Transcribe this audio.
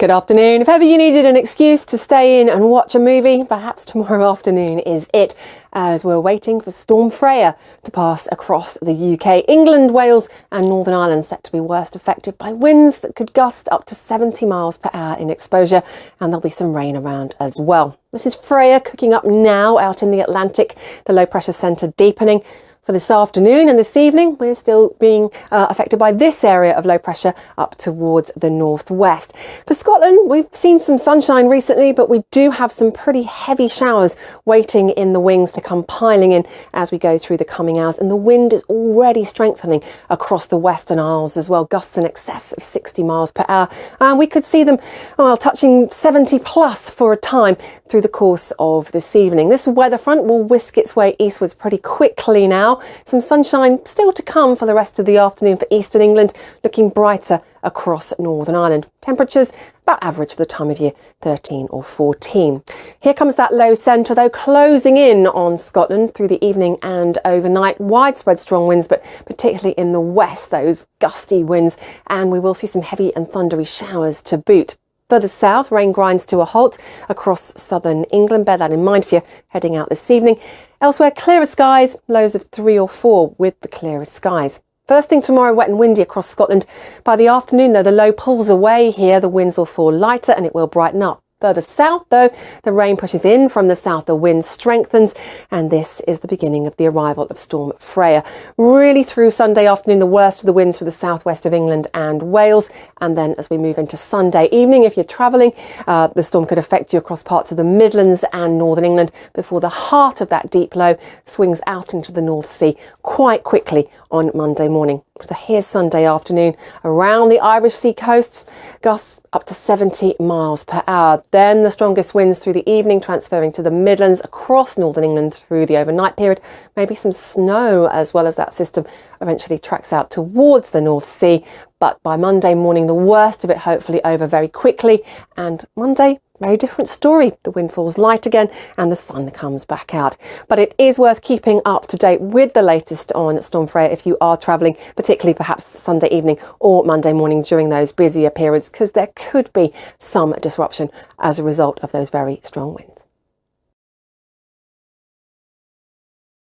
Good afternoon. If ever you needed an excuse to stay in and watch a movie, perhaps tomorrow afternoon is it, as we're waiting for Storm Freya to pass across the UK. England, Wales and Northern Ireland set to be worst affected by winds that could gust up to 70 miles per hour in exposure, and there'll be some rain around as well. This is Freya cooking up now out in the Atlantic, the low pressure centre deepening. For this afternoon and this evening, we're still being affected by this area of low pressure up towards the northwest. For Scotland, we've seen some sunshine recently, but we do have some pretty heavy showers waiting in the wings to come piling in as we go through the coming hours. And the wind is already strengthening across the Western Isles as well, gusts in excess of 60 miles per hour. And we could see them touching 70 plus for a time through the course of this evening. This weather front will whisk its way eastwards pretty quickly now. Some sunshine still to come for the rest of the afternoon for eastern England, looking brighter across Northern Ireland. Temperatures about average for the time of year, 13 or 14. Here comes that low centre though, closing in on Scotland through the evening and overnight. Widespread strong winds, but particularly in the west, those gusty winds, and we will see some heavy and thundery showers to boot. Further south, rain grinds to a halt across southern England. Bear that in mind if you're heading out this evening. Elsewhere, clearer skies, lows of 3 or 4 with the clearest skies. First thing tomorrow, wet and windy across Scotland. By the afternoon, though, the low pulls away here. The winds will fall lighter and it will brighten up. Further south, though, the rain pushes in from the south, the wind strengthens, and this is the beginning of the arrival of Storm Freya. Really through Sunday afternoon, the worst of the winds for the southwest of England and Wales, and then as we move into Sunday evening, if you're travelling, the storm could affect you across parts of the Midlands and Northern England before the heart of that deep low swings out into the North Sea quite quickly on Monday morning. So here's Sunday afternoon around the Irish Sea coasts, gusts up to 70 miles per hour. Then the strongest winds through the evening, transferring to the Midlands across Northern England through the overnight period. Maybe some snow as well as that system eventually tracks out towards the North Sea. But by Monday morning, the worst of it hopefully over very quickly. And Monday, very different story. The wind falls light again and the sun comes back out. But it is worth keeping up to date with the latest on Storm Freya if you are travelling, particularly perhaps Sunday evening or Monday morning during those busier periods, because there could be some disruption as a result of those very strong winds.